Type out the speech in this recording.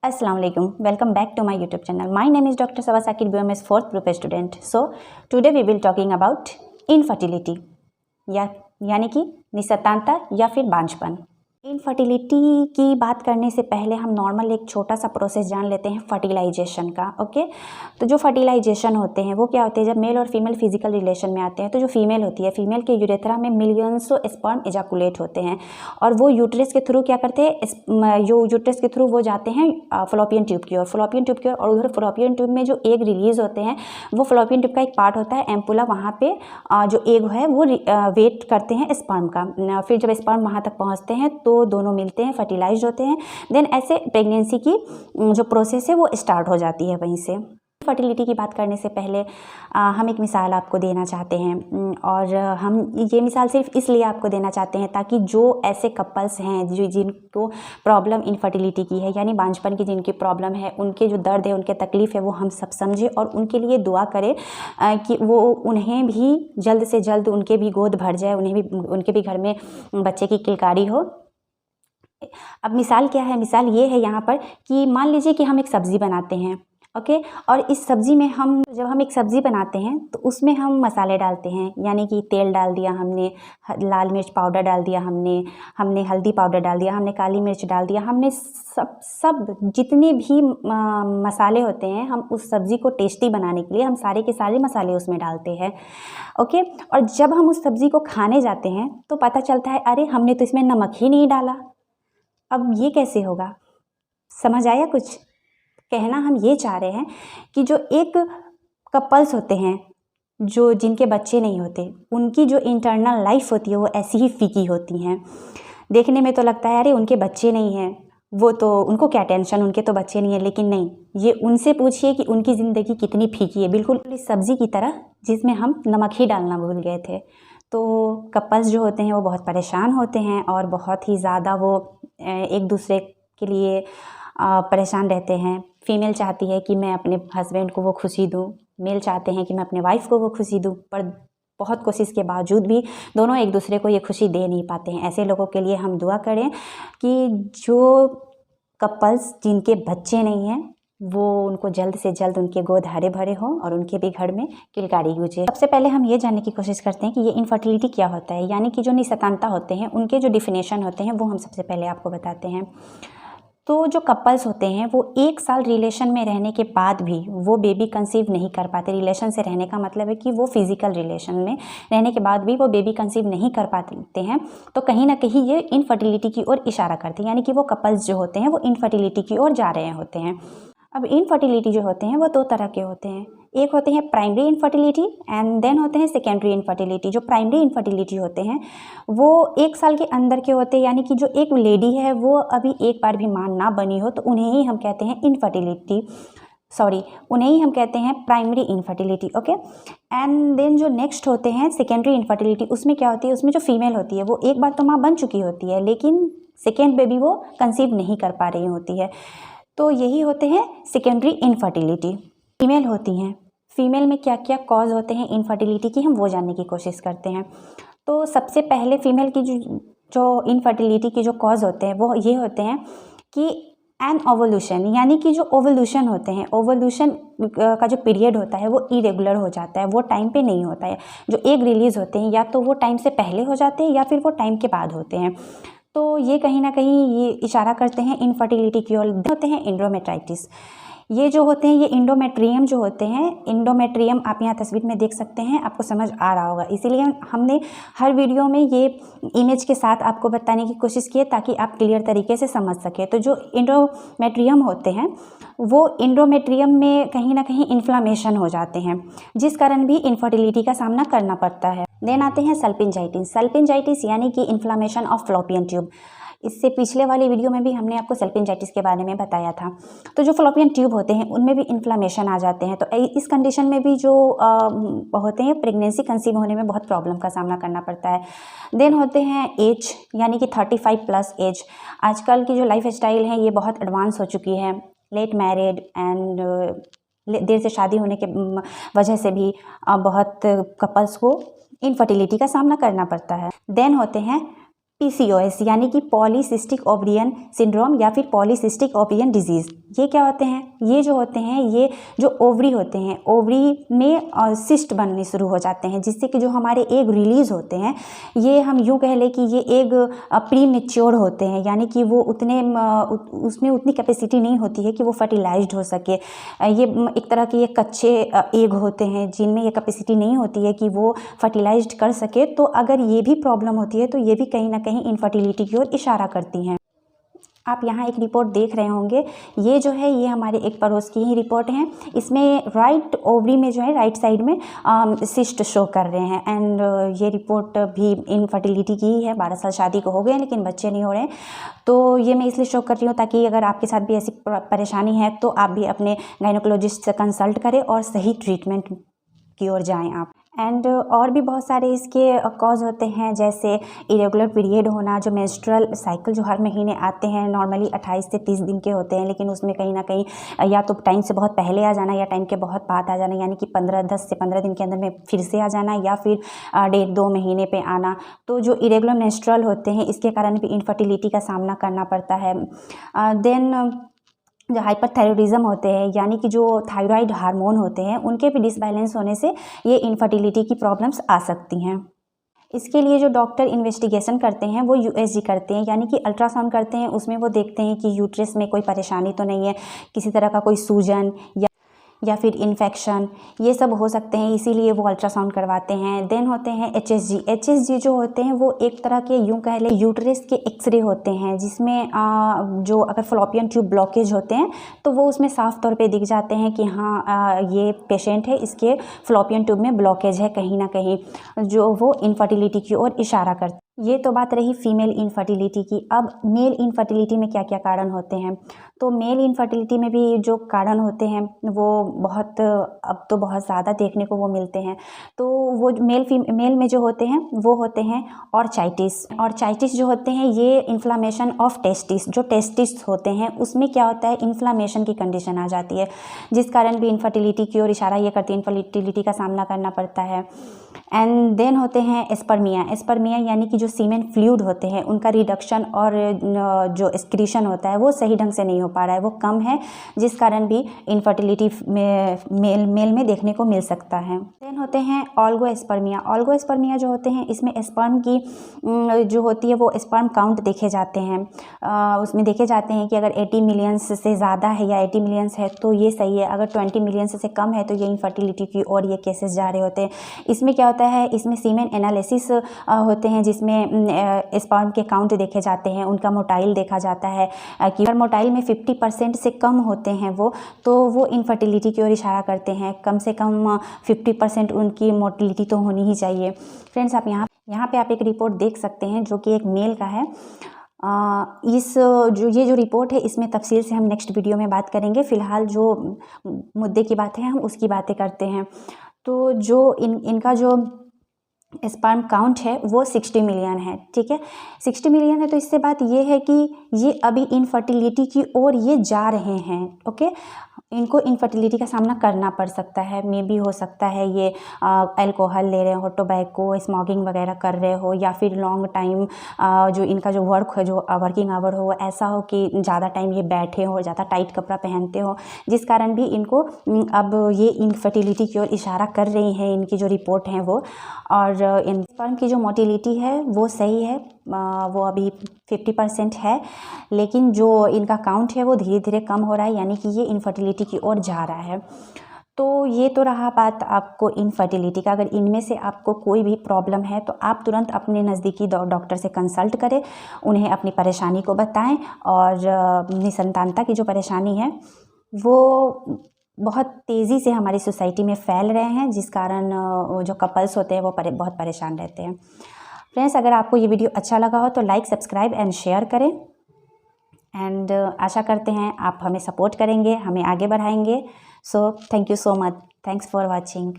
Assalamu alaikum. Welcome back to my YouTube channel. My name is Dr. Sawasaki BMS 4th group student. So today we will talking about infertility यानी कि निसंतानता या फिर बांझपन। Infertility की बात करने से पहले हम नॉर्मल एक छोटा सा प्रोसेस जान लेते हैं फर्टिलाइजेशन का। ओके, तो जो फर्टिलाइजेशन होते हैं वो क्या होते हैं, जब मेल और फीमेल फिजिकल रिलेशन में आते हैं तो जो फीमेल होती है, फीमेल के यूरेथ्रा में मिलियंसों स्पर्म इजाकुलेट होते हैं और वो यूट्रस के थ्रू क्या करते हैं, जो यूट्रस के थ्रू वो जाते हैं फ्लोपियन ट्यूब की ओर, और उधर फ्लोपियन ट्यूब में जो एग रिलीज होते हैं वो फ्लोपियन ट्यूब का एक पार्ट होता है एम्पुला, वहाँ पे जो एग है वो वेट करते हैं स्पर्म का। फिर जब स्पर्म वहाँ तक पहुँचते हैं तो दोनों मिलते हैं, फर्टिलाइज होते हैं, देन ऐसे प्रेगनेंसी की जो प्रोसेस है वो स्टार्ट हो जाती है वहीं से। फर्टिलिटी की बात करने से पहले हम एक मिसाल आपको देना चाहते हैं और हम ये मिसाल सिर्फ इसलिए आपको देना चाहते हैं ताकि जो ऐसे कपल्स हैं जो जिनको प्रॉब्लम इनफर्टिलिटी की है यानी बांझपन की जिनकी प्रॉब्लम है, उनके जो दर्द है, उनके तकलीफ़ है वो हम सब समझें और उनके लिए दुआ करें कि वो उन्हें भी जल्द से जल्द उनके भी गोद भर जाए, उनके भी घर में बच्चे की किलकारी हो। अब मिसाल क्या है, मिसाल ये है यहाँ पर कि मान लीजिए कि हम एक सब्ज़ी बनाते हैं, ओके, और इस सब्ज़ी में जब हम एक सब्ज़ी बनाते हैं तो उसमें हम मसाले डालते हैं, यानी कि तेल डाल दिया हमने, लाल मिर्च पाउडर डाल दिया हमने हल्दी पाउडर डाल दिया, हमने काली मिर्च डाल दिया, हमने सब जितने भी मसाले होते हैं हम उस सब्ज़ी को टेस्टी बनाने के लिए हम सारे के सारे मसाले उसमें डालते हैं। ओके, और जब हम उस सब्ज़ी को खाने जाते हैं तो पता चलता है अरे हमने तो इसमें नमक ही नहीं डाला। अब ये कैसे होगा, समझ आया कुछ? कहना हम ये चाह रहे हैं कि जो एक कपल्स होते हैं जो जिनके बच्चे नहीं होते, उनकी जो इंटरनल लाइफ होती है वो ऐसी ही फीकी होती हैं। देखने में तो लगता है अरे उनके बच्चे नहीं हैं, वो तो उनको क्या टेंशन, उनके तो बच्चे नहीं हैं, लेकिन नहीं, ये उनसे पूछिए कि उनकी ज़िंदगी कितनी फीकी है, बिल्कुल इस सब्ज़ी की तरह जिसमें हम नमक ही डालना भूल गए थे। तो कपल्स जो होते हैं वो बहुत परेशान होते हैं और बहुत ही ज़्यादा वो एक दूसरे के लिए परेशान रहते हैं। फीमेल चाहती है कि मैं अपने हस्बैंड को वो खुशी दूँ, मेल चाहते हैं कि मैं अपने वाइफ को वो खुशी दूँ, पर बहुत कोशिश के बावजूद भी दोनों एक दूसरे को ये खुशी दे नहीं पाते हैं। ऐसे लोगों के लिए हम दुआ करें कि जो कपल्स जिनके बच्चे नहीं हैं वो उनको जल्द से जल्द उनके गोद हरे भरे हों और उनके भी घर में किलकारी गूंजे। सबसे पहले हम ये जानने की कोशिश करते हैं कि ये इनफर्टिलिटी क्या होता है, यानी कि जो निसंतानता होते हैं उनके जो डिफिनेशन होते हैं वो हम सबसे पहले आपको बताते हैं। तो जो कपल्स होते हैं वो 1 साल रिलेशन में रहने के बाद भी वो बेबी कंसीव नहीं कर पाते। रिलेशन से रहने का मतलब है कि वो फिजिकल रिलेशन में रहने के बाद भी वो बेबी कंसीव नहीं कर पाते हैं, तो कहीं ना कहीं ये इनफर्टिलिटी की ओर इशारा करते हैं, यानी कि वो कपल्स जो होते हैं वो इनफर्टिलिटी की ओर जा रहे होते हैं। अब इनफर्टिलिटी जो होते हैं वो 2 तरह के होते हैं, एक होते हैं प्राइमरी इनफर्टिलिटी एंड देन होते हैं सेकेंडरी इनफर्टिलिटी। जो प्राइमरी इनफर्टिलिटी होते हैं वो 1 साल के अंदर के होते हैं, यानी कि जो एक लेडी है वो अभी एक बार भी मां ना बनी हो तो उन्हें ही हम कहते हैं उन्हें ही हम कहते हैं primary infertility. Okay, and then जो नेक्स्ट होते हैं सेकेंडरी इनफर्टिलिटी, उसमें क्या होती है, उसमें जो फीमेल होती है वो एक बार तो माँ बन चुकी होती है लेकिन सेकेंड बेबी वो कंसीव नहीं कर पा रही होती है, तो यही होते हैं सेकेंडरी इनफर्टिलिटी। फीमेल होती हैं, फीमेल में क्या क्या कॉज होते हैं इनफर्टिलिटी की हम वो जानने की कोशिश करते हैं। तो सबसे पहले फीमेल की जो इनफर्टिलिटी की जो कॉज होते हैं वो ये होते हैं कि एन ओवल्यूशन, यानी कि जो ओवल्यूशन होते हैं, ओवल्यूशन का जो पीरियड होता है वो इरेगुलर हो जाता है, वो टाइम पे नहीं होता है। जो एग रिलीज होते हैं या तो वो टाइम से पहले हो जाते हैं या फिर वो टाइम के बाद होते हैं, तो ये कहीं ना कहीं ये इशारा करते हैं इनफर्टिलिटी की ओर। होते हैं एंडोमेट्राइटिस, ये जो होते हैं ये इंडोमेट्रियम जो होते हैं, इंडोमेट्रियम आप यहाँ तस्वीर में देख सकते हैं, आपको समझ आ रहा होगा, इसीलिए हमने हर वीडियो में ये इमेज के साथ आपको बताने की कोशिश की है ताकि आप क्लियर तरीके से समझ सकें। तो जो इंडोमेट्रियम होते हैं वो इंडोमेट्रियम में कहीं ना कहीं इन्फ्लामेशन हो जाते हैं जिस कारण भी इनफर्टिलिटी का सामना करना पड़ता है। देन आते हैं सल्पिंजाइटिस यानी कि इन्फ्लामेशन ऑफ फ्लोपियन ट्यूब। इससे पिछले वाली वीडियो में भी हमने आपको सल्पिंजाइटिस के बारे में बताया था। तो जो फ्लोपियन ट्यूब होते हैं उनमें भी इन्फ्लामेशन आ जाते हैं, तो इस कंडीशन में भी जो होते हैं प्रेगनेंसी कंसीव होने में बहुत प्रॉब्लम का सामना करना पड़ता है। देन होते हैं एज, यानी कि 35+ एज। आजकल की जो लाइफ स्टाइल है ये बहुत एडवांस हो चुकी है, लेट मैरिड एंड देर से शादी होने के वजह से भी बहुत कपल्स को इनफर्टिलिटी का सामना करना पड़ता है। देन होते हैं PCOS यानी कि पॉलीसिस्टिक ओवरियन सिंड्रोम या फिर पॉलीसिस्टिक ओवरियन डिजीज़, ये क्या होते हैं, ये जो होते हैं ये जो ओवरी होते हैं, ओवरी में सिस्ट बनने शुरू हो जाते हैं, जिससे कि जो हमारे एग रिलीज़ होते हैं ये हम यूँ कह लें कि ये एग प्री मेच्योर होते हैं, यानी कि वो उतने उसमें उतनी कैपेसिटी नहीं होती है कि वो फर्टिलाइज्ड हो सके। ये एक तरह के ये कच्चे एग होते हैं जिनमें ये कैपेसिटी नहीं होती है कि वो फर्टिलाइज्ड कर सके। तो अगर ये भी प्रॉब्लम होती है तो ये भी कहीं ना कहीं इनफर्टिलिटी की ओर इशारा करती हैं। आप यहाँ एक रिपोर्ट देख रहे होंगे, ये जो है ये हमारे एक पड़ोस की ही रिपोर्ट है। इसमें राइट ओवरी में जो है राइट साइड में सिस्ट शो कर रहे हैं एंड ये रिपोर्ट भी इनफर्टिलिटी की ही है। 12 साल शादी को हो गए लेकिन बच्चे नहीं हो रहे हैं। तो ये मैं इसलिए शो कर रही हूँ ताकि अगर आपके साथ भी ऐसी परेशानी है तो आप भी अपने गायनोकोलॉजिस्ट से कंसल्ट करें और सही ट्रीटमेंट की ओर जाएं आप। एंड और भी बहुत सारे इसके कॉज होते हैं, जैसे इरेगुलर पीरियड होना, जो मेंस्ट्रुअल साइकिल जो हर महीने आते हैं नॉर्मली 28 से 30 दिन के होते हैं, लेकिन उसमें कहीं ना कहीं या तो टाइम से बहुत पहले आ जाना या टाइम के बहुत बाद आ जाना, यानी कि 10 से 15 दिन के अंदर में फिर से आ जाना या फिर 1.5-2 महीने पे आना। तो जो इरेगुलर मेंस्ट्रुअल होते हैं इसके कारण भी इनफर्टिलिटी का सामना करना पड़ता है। देन जो हाइपरथायरॉयडिज्म होते हैं, यानी कि जो थायराइड हार्मोन होते हैं उनके भी डिसबैलेंस होने से ये इनफर्टिलिटी की प्रॉब्लम्स आ सकती हैं। इसके लिए जो डॉक्टर इन्वेस्टिगेशन करते हैं वो यूएसजी करते हैं, यानी कि अल्ट्रासाउंड करते हैं। उसमें वो देखते हैं कि यूट्रस में कोई परेशानी तो नहीं है, किसी तरह का कोई सूजन या फिर इन्फेक्शन, ये सब हो सकते हैं, इसीलिए वो अल्ट्रासाउंड करवाते हैं। देन होते हैं एचएसजी जो होते हैं वो एक तरह के यूँ कह लें यूट्रस के एक्सरे होते हैं, जिसमें जो अगर फॉलोपियन ट्यूब ब्लॉकेज होते हैं तो वो उसमें साफ तौर पे दिख जाते हैं कि हाँ ये पेशेंट है, इसके फॉलोपियन ट्यूब में ब्लॉकेज है कहीं ना कहीं, जो वो इनफर्टिलिटी की ओर इशारा करते हैं। ये तो बात रही फीमेल इनफर्टिलिटी की। अब मेल इनफर्टिलिटी में क्या क्या कारण होते हैं। तो मेल इनफर्टिलिटी में भी जो कारण होते हैं वो अब तो बहुत ज़्यादा देखने को वो मिलते हैं। तो वो मेल में जो होते हैं वो होते हैं ऑर्चाइटिस जो होते हैं ये इन्फ्लामेशन ऑफ टेस्टिस, जो टेस्टिस होते हैं उसमें क्या होता है, इन्फ्लामेशन की कंडीशन आ जाती है, जिस कारण भी इनफर्टिलिटी की ओर इशारा ये करती है, इनफर्टिलिटी का सामना करना पड़ता है। एंड देन होते हैं एस्पर्मिया यानी कि जो सीमेन फ्लूइड होते हैं उनका रिडक्शन और जो एक्सक्रीशन होता है वो सही ढंग से नहीं हो पा रहा है, वो कम है, जिस कारण भी इनफर्टिलिटी मेल में देखने को मिल सकता है। देन होते हैं ऑल्गोएस्पर्मिया जो होते हैं इसमें स्पर्म की जो होती है वो स्पर्म काउंट देखे जाते हैं। उसमें देखे जाते हैं कि अगर 80 मिलियंस से ज़्यादा है या 80 मिलियंस है तो ये सही है, अगर 20 मिलियंस से कम है तो ये इनफर्टिलिटी की ओर ये केसेस जा रहे होते हैं। इसमें क्या होता है, इसमें सीमेन एनालिसिस होते हैं जिसमें स्पर्म के काउंट देखे जाते हैं, उनका मोटाइल देखा जाता है कि अगर मोटाइल में 50% से कम होते हैं तो वो इनफर्टिलिटी की ओर इशारा करते हैं। कम से कम 50% उनकी मोटिलिटी तो होनी ही चाहिए। फ्रेंड्स, आप यहाँ पे आप एक रिपोर्ट देख सकते हैं जो कि एक मेल का है। ये जो रिपोर्ट है इसमें तफसील से हम नेक्स्ट वीडियो में बात करेंगे। फ़िलहाल जो मुद्दे की बात है हम उसकी बातें करते हैं। तो जो इनका जो स्पर्म काउंट है वो 60 मिलियन है, ठीक है, 60 मिलियन है। तो इससे बात ये है कि ये अभी इनफर्टिलिटी की ओर ये जा रहे हैं। ओके, इनको इनफर्टिलिटी का सामना करना पड़ सकता है। मे भी हो सकता है ये अल्कोहल ले रहे हो, टोबैको, स्मोकिंग वगैरह कर रहे हो, या फिर लॉन्ग टाइम जो इनका जो वर्क है, जो वर्किंग आवर हो, ऐसा हो कि ज़्यादा टाइम ये बैठे हो, ज़्यादा टाइट कपड़ा पहनते हो, जिस कारण भी इनको अब ये इनफर्टिलिटी की ओर इशारा कर रही हैं इनकी जो रिपोर्ट हैं वो। और इन स्पर्म की जो मोटिलिटी है वो सही है, वो अभी 50% है, लेकिन जो इनका काउंट है वो धीरे धीरे कम हो रहा है, यानी कि ये इनफर्टिलिटी की ओर जा रहा है। तो ये तो रहा बात आपको इनफर्टिलिटी का। अगर इनमें से आपको कोई भी प्रॉब्लम है तो आप तुरंत अपने नज़दीकी डॉक्टर से कंसल्ट करें, उन्हें अपनी परेशानी को बताएं। और निसंतानता की जो परेशानी है वो बहुत तेज़ी से हमारी सोसाइटी में फैल रहे हैं, जिस कारण जो कपल्स होते हैं वो बहुत परेशान रहते हैं। फ्रेंड्स, अगर आपको ये वीडियो अच्छा लगा हो तो लाइक, सब्सक्राइब एंड शेयर करें। एंड आशा करते हैं आप हमें सपोर्ट करेंगे, हमें आगे बढ़ाएंगे। So thank you so much, thanks for watching.